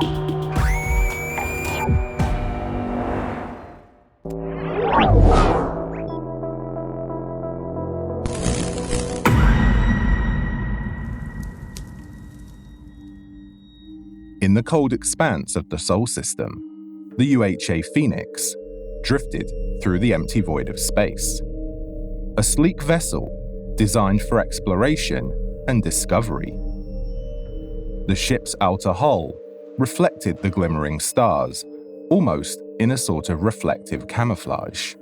In the cold expanse of the Sol system, the UHA Phoenix drifted through the empty void of space. A sleek vessel designed for exploration and discovery. The ship's outer hull reflected the glimmering stars, almost in a sort of reflective camouflage,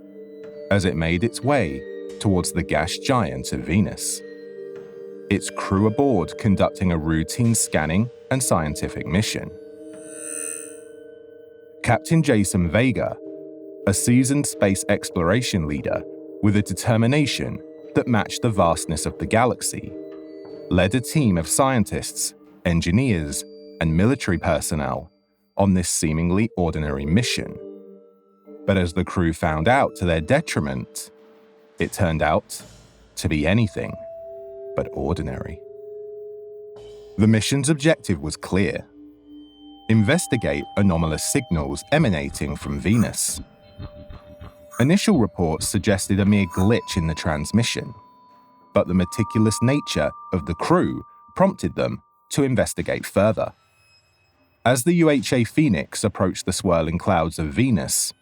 as it made its way towards the gas giant of Venus. Its crew aboard conducting a routine scanning and scientific mission. Captain Jason Vega, a seasoned space exploration leader with a determination that matched the vastness of the galaxy, led a team of scientists, engineers, and military personnel on this seemingly ordinary mission. But as the crew found out to their detriment, it turned out to be anything but ordinary. The mission's objective was clear: investigate anomalous signals emanating from Venus. Initial reports suggested a mere glitch in the transmission, but the meticulous nature of the crew prompted them to investigate further. As the UHA Phoenix approached the swirling clouds of Venus,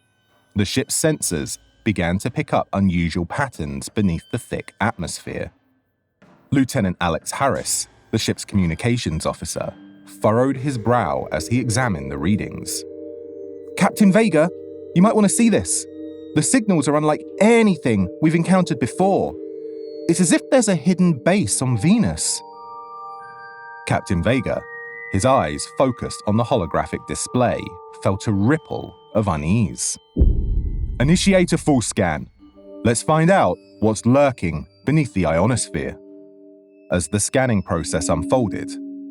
the ship's sensors began to pick up unusual patterns beneath the thick atmosphere. Lieutenant Alex Harris, the ship's communications officer, furrowed his brow as he examined the readings. "Captain Vega, you might want to see this. The signals are unlike anything we've encountered before. It's as if there's a hidden base on Venus." Captain Vega, his eyes focused on the holographic display, felt a ripple of unease. "Initiate a full scan. Let's find out what's lurking beneath the ionosphere." As the scanning process unfolded,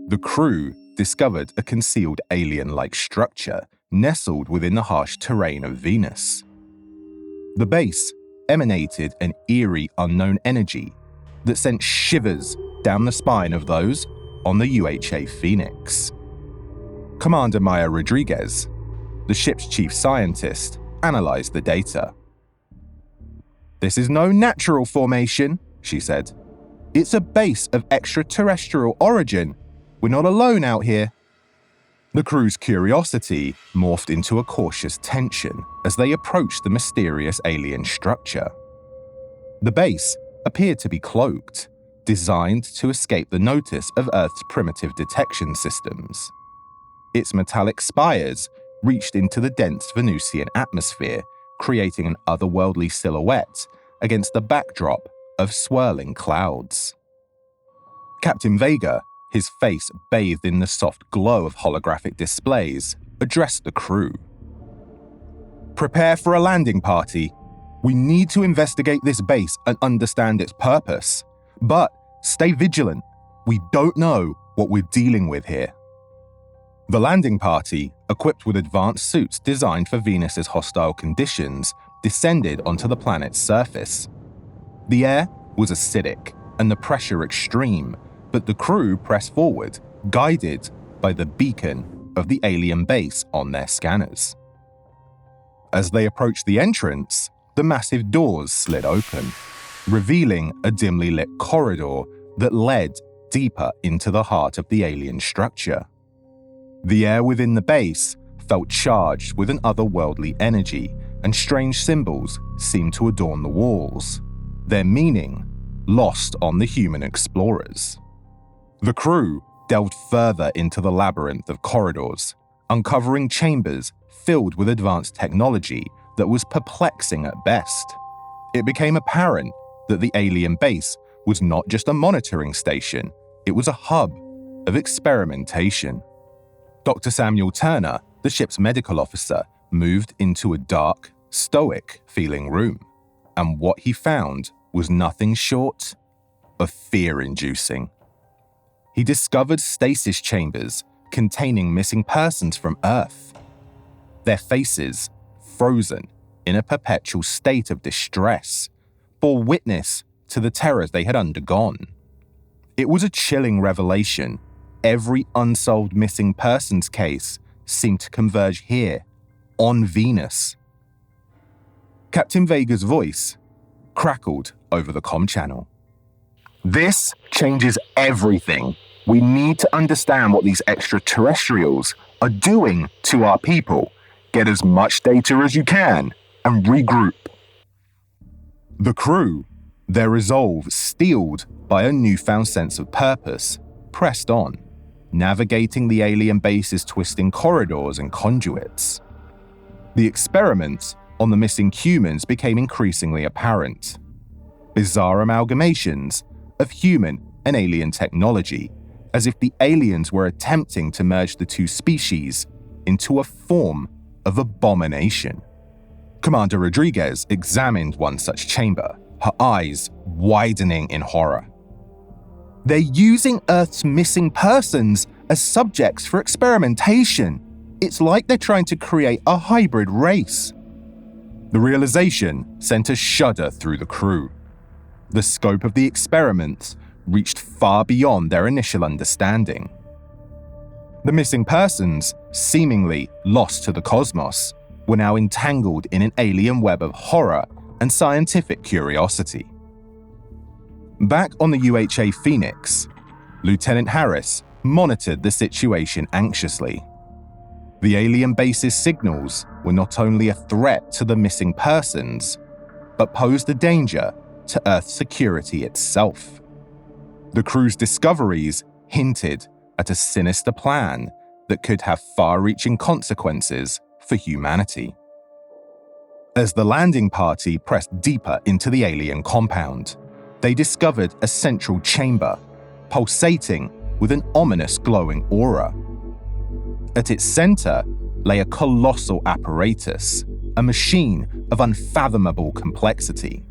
the crew discovered a concealed alien-like structure nestled within the harsh terrain of Venus. The base emanated an eerie, unknown energy that sent shivers down the spine of those on the UHA Phoenix. Commander Maya Rodriguez, the ship's chief scientist, analyzed the data. "This is no natural formation," she said. "It's a base of extraterrestrial origin. We're not alone out here." The crew's curiosity morphed into a cautious tension as they approached the mysterious alien structure. The base appeared to be cloaked, designed to escape the notice of Earth's primitive detection systems. Its metallic spires reached into the dense Venusian atmosphere, creating an otherworldly silhouette against the backdrop of swirling clouds. Captain Vega, his face bathed in the soft glow of holographic displays, addressed the crew. "Prepare for a landing party. We need to investigate this base and understand its purpose. But stay vigilant. We don't know what we're dealing with here." The landing party, equipped with advanced suits designed for Venus's hostile conditions, descended onto the planet's surface. The air was acidic and the pressure extreme, but the crew pressed forward, guided by the beacon of the alien base on their scanners. As they approached the entrance, the massive doors slid open, revealing a dimly lit corridor that led deeper into the heart of the alien structure. The air within the base felt charged with an otherworldly energy, and strange symbols seemed to adorn the walls, their meaning lost on the human explorers. The crew delved further into the labyrinth of corridors, uncovering chambers filled with advanced technology that was perplexing at best. It became apparent that the alien base was not just a monitoring station, it was a hub of experimentation. Dr. Samuel Turner, the ship's medical officer, moved into a dark, stoic-feeling room, and what he found was nothing short of fear-inducing. He discovered stasis chambers containing missing persons from Earth. Their faces, frozen in a perpetual state of distress, bore witness to the terrors they had undergone. It was a chilling revelation. Every unsolved missing persons case seemed to converge here, on Venus. Captain Vega's voice crackled over the comm channel. This changes everything. We need to understand what these extraterrestrials are doing to our people. Get as much data as you can and regroup. The crew, their resolve steeled by a newfound sense of purpose, pressed on, navigating the alien base's twisting corridors and conduits. The experiments on the missing humans became increasingly apparent. Bizarre amalgamations of human and alien technology, as if the aliens were attempting to merge the two species into a form of abomination. Commander Rodriguez examined one such chamber, her eyes widening in horror. They're using Earth's missing persons as subjects for experimentation. It's like they're trying to create a hybrid race. The realization sent a shudder through the crew. The scope of the experiments reached far beyond their initial understanding. The missing persons, seemingly lost to the cosmos, were now entangled in an alien web of horror and scientific curiosity. Back on the UHA Phoenix, Lieutenant Harris monitored the situation anxiously. The alien base's signals were not only a threat to the missing persons, but posed a danger to Earth's security itself. The crew's discoveries hinted at a sinister plan that could have far-reaching consequences for humanity. As the landing party pressed deeper into the alien compound, they discovered a central chamber, pulsating with an ominous glowing aura. At its center lay a colossal apparatus, a machine of unfathomable complexity.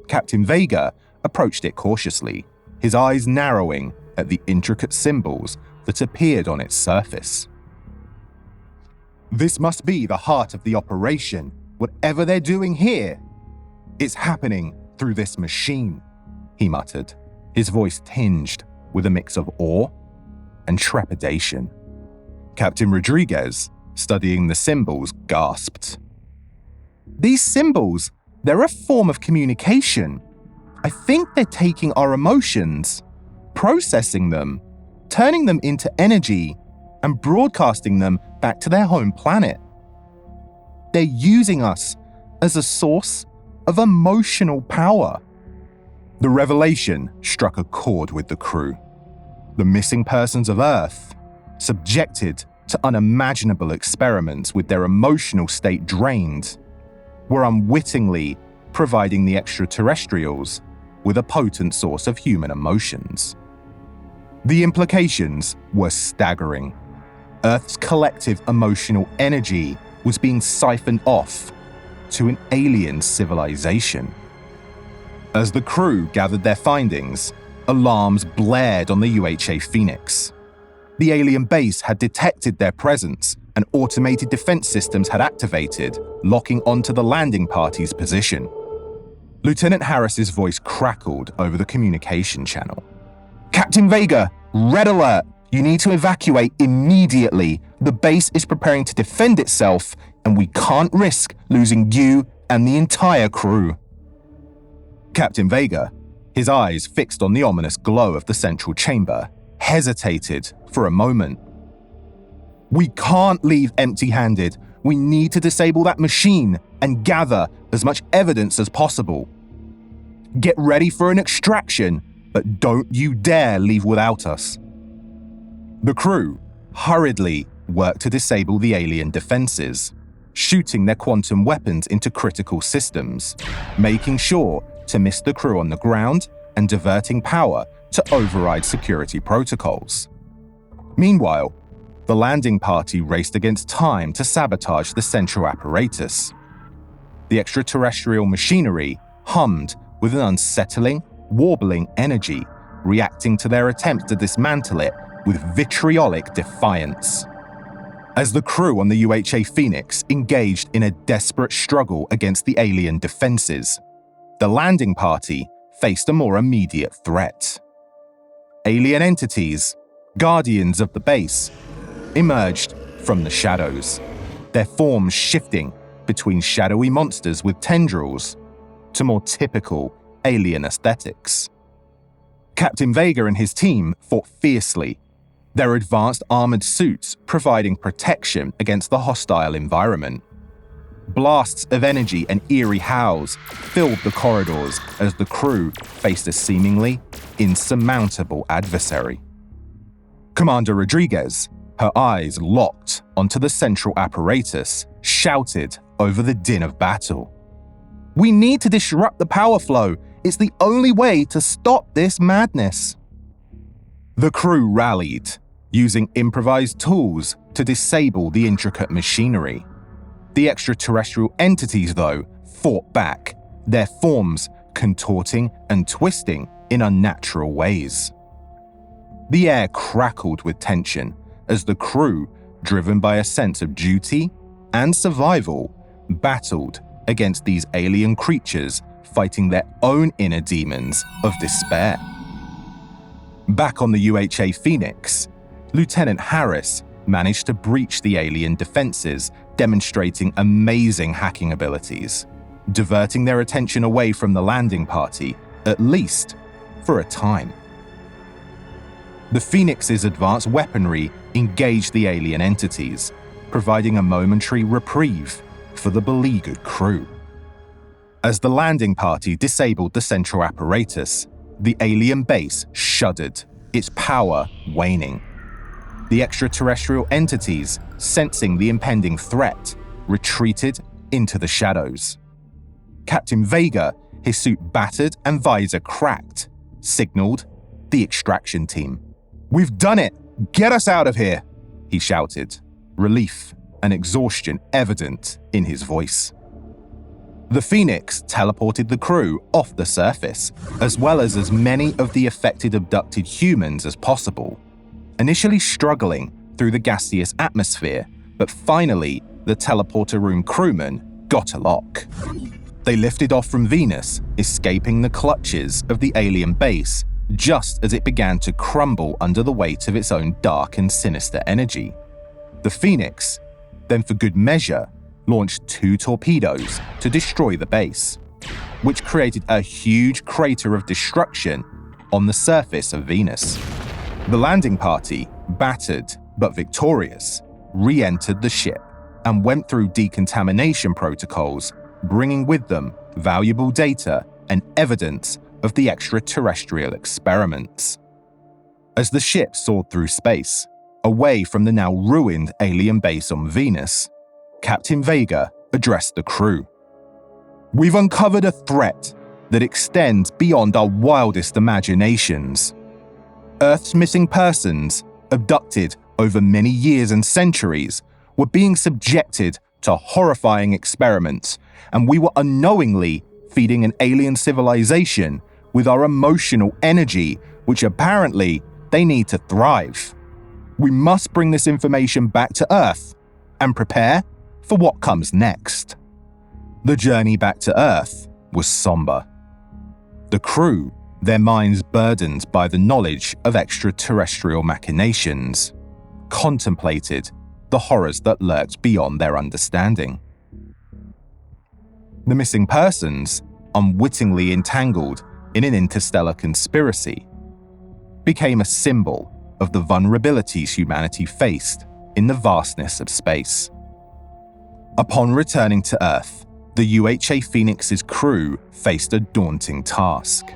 Captain Vega approached it cautiously, his eyes narrowing at the intricate symbols that appeared on its surface. This must be the heart of the operation. Whatever they're doing here, it's happening through this machine, he muttered, his voice tinged with a mix of awe and trepidation. Captain Rodriguez, studying the symbols, gasped. These symbols, they're a form of communication. I think they're taking our emotions, processing them, turning them into energy, and broadcasting them back to their home planet. They're using us as a source of emotional power. The revelation struck a chord with the crew. The missing persons of Earth, subjected to unimaginable experiments with their emotional state drained, were unwittingly providing the extraterrestrials with a potent source of human emotions. The implications were staggering. Earth's collective emotional energy was being siphoned off to an alien civilization. As the crew gathered their findings, alarms blared on the UHA Phoenix. The alien base had detected their presence and automated defense systems had activated, locking onto the landing party's position. Lieutenant Harris's voice crackled over the communication channel. Captain Vega, red alert! You need to evacuate immediately. The base is preparing to defend itself, and we can't risk losing you and the entire crew. Captain Vega, his eyes fixed on the ominous glow of the central chamber, hesitated for a moment. We can't leave empty-handed. We need to disable that machine and gather as much evidence as possible. Get ready for an extraction, but don't you dare leave without us. The crew hurriedly worked to disable the alien defenses, shooting their quantum weapons into critical systems, making sure to miss the crew on the ground and diverting power to override security protocols. Meanwhile, the landing party raced against time to sabotage the central apparatus. The extraterrestrial machinery hummed with an unsettling, warbling energy, reacting to their attempts to dismantle it with vitriolic defiance. As the crew on the UHA Phoenix engaged in a desperate struggle against the alien defenses, the landing party faced a more immediate threat. Alien entities, guardians of the base, emerged from the shadows, their forms shifting between shadowy monsters with tendrils to more typical alien aesthetics. Captain Vega and his team fought fiercely, their advanced armored suits providing protection against the hostile environment. Blasts of energy and eerie howls filled the corridors as the crew faced a seemingly insurmountable adversary. Commander Rodriguez, her eyes locked onto the central apparatus, shouted over the din of battle. "We need to disrupt the power flow. It's the only way to stop this madness." The crew rallied, using improvised tools to disable the intricate machinery. The extraterrestrial entities, though, fought back, their forms contorting and twisting in unnatural ways. The air crackled with tension as the crew, driven by a sense of duty and survival, battled against these alien creatures fighting their own inner demons of despair. Back on the UHA Phoenix, Lieutenant Harris managed to breach the alien defenses, demonstrating amazing hacking abilities, diverting their attention away from the landing party, at least for a time. The Phoenix's advanced weaponry engaged the alien entities, providing a momentary reprieve for the beleaguered crew. As the landing party disabled the central apparatus, the alien base shuddered, its power waning. The extraterrestrial entities, sensing the impending threat, retreated into the shadows. Captain Vega, his suit battered and visor cracked, signaled the extraction team. "We've done it! Get us out of here!" he shouted, relief and exhaustion evident in his voice. The Phoenix teleported the crew off the surface, as well as many of the affected abducted humans as possible, initially struggling through the gaseous atmosphere, but finally the teleporter room crewmen got a lock. They lifted off from Venus, escaping the clutches of the alien base just as it began to crumble under the weight of its own dark and sinister energy. The Phoenix, then for good measure, launched 2 torpedoes to destroy the base, which created a huge crater of destruction on the surface of Venus. The landing party, battered but victorious, re-entered the ship and went through decontamination protocols, bringing with them valuable data and evidence of the extraterrestrial experiments. As the ship soared through space, away from the now ruined alien base on Venus, Captain Vega addressed the crew. "We've uncovered a threat that extends beyond our wildest imaginations. Earth's missing persons, abducted over many years and centuries, were being subjected to horrifying experiments, and we were unknowingly feeding an alien civilization with our emotional energy, which apparently they need to thrive. We must bring this information back to Earth and prepare for what comes next." The journey back to Earth was somber. The crew, their minds burdened by the knowledge of extraterrestrial machinations, contemplated the horrors that lurked beyond their understanding. The missing persons, unwittingly entangled in an interstellar conspiracy, became a symbol of the vulnerabilities humanity faced in the vastness of space. Upon returning to Earth, the UHA Phoenix's crew faced a daunting task.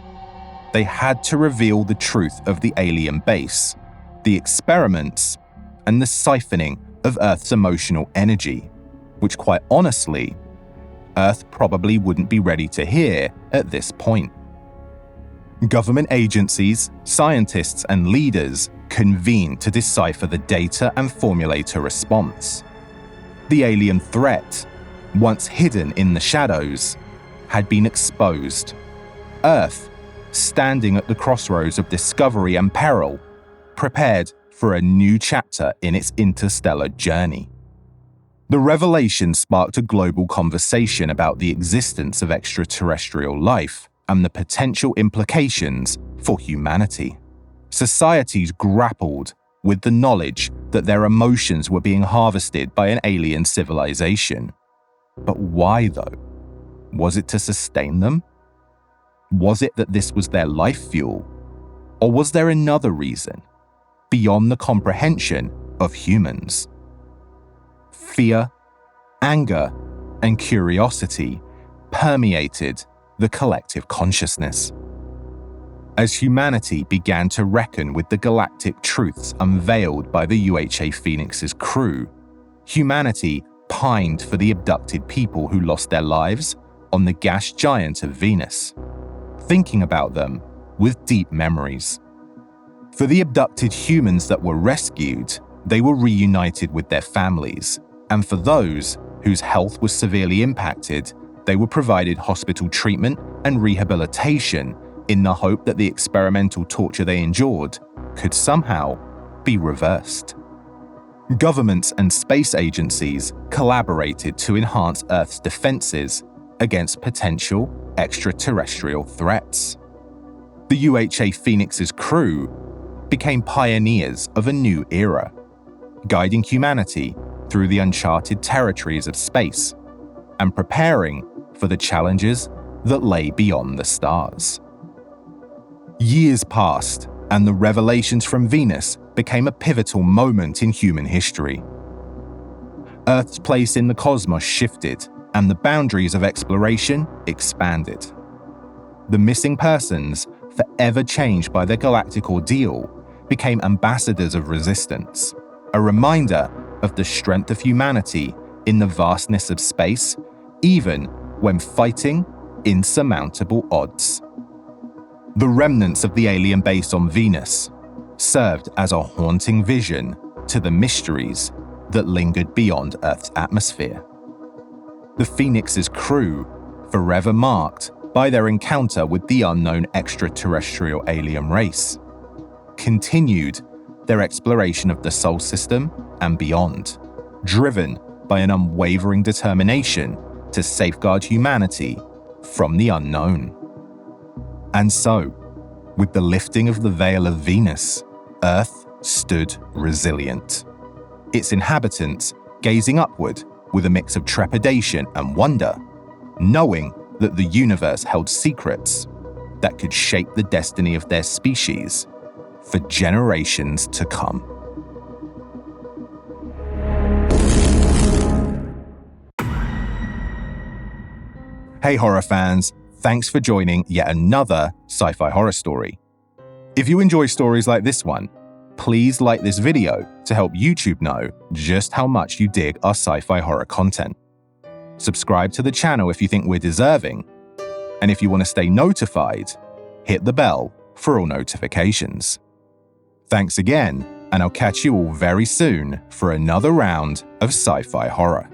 They had to reveal the truth of the alien base, the experiments, and the siphoning of Earth's emotional energy, which quite honestly, Earth probably wouldn't be ready to hear at this point. Government agencies, scientists, and leaders convened to decipher the data and formulate a response. The alien threat, once hidden in the shadows, had been exposed. Earth, standing at the crossroads of discovery and peril, prepared for a new chapter in its interstellar journey. The revelation sparked a global conversation about the existence of extraterrestrial life and the potential implications for humanity. Societies grappled with the knowledge that their emotions were being harvested by an alien civilization. But why, though? Was it to sustain them? Was it that this was their life fuel? Or was there another reason, beyond the comprehension of humans? Fear, anger, and curiosity permeated the collective consciousness. As humanity began to reckon with the galactic truths unveiled by the UHA Phoenix's crew, humanity pined for the abducted people who lost their lives on the gas giant of Venus, thinking about them with deep memories. For the abducted humans that were rescued, they were reunited with their families, and for those whose health was severely impacted, they were provided hospital treatment and rehabilitation in the hope that the experimental torture they endured could somehow be reversed. Governments and space agencies collaborated to enhance Earth's defenses against potential extraterrestrial threats. The UHA Phoenix's crew became pioneers of a new era, guiding humanity through the uncharted territories of space and preparing for the challenges that lay beyond the stars. Years passed, and the revelations from Venus became a pivotal moment in human history. Earth's place in the cosmos shifted, and the boundaries of exploration expanded. The missing persons, forever changed by their galactic ordeal, became ambassadors of resistance, a reminder of the strength of humanity in the vastness of space, even when fighting insurmountable odds. The remnants of the alien base on Venus served as a haunting vision to the mysteries that lingered beyond Earth's atmosphere. The Phoenix's crew, forever marked by their encounter with the unknown extraterrestrial alien race, continued their exploration of the Sol system and beyond, driven by an unwavering determination to safeguard humanity from the unknown. And so, with the lifting of the veil of Venus, Earth stood resilient, its inhabitants gazing upward with a mix of trepidation and wonder, knowing that the universe held secrets that could shape the destiny of their species for generations to come. Hey horror fans, thanks for joining yet another sci-fi horror story. If you enjoy stories like this one, please like this video to help YouTube know just how much you dig our sci-fi horror content. Subscribe to the channel if you think we're deserving, and if you want to stay notified, hit the bell for all notifications. Thanks again, and I'll catch you all very soon for another round of sci-fi horror.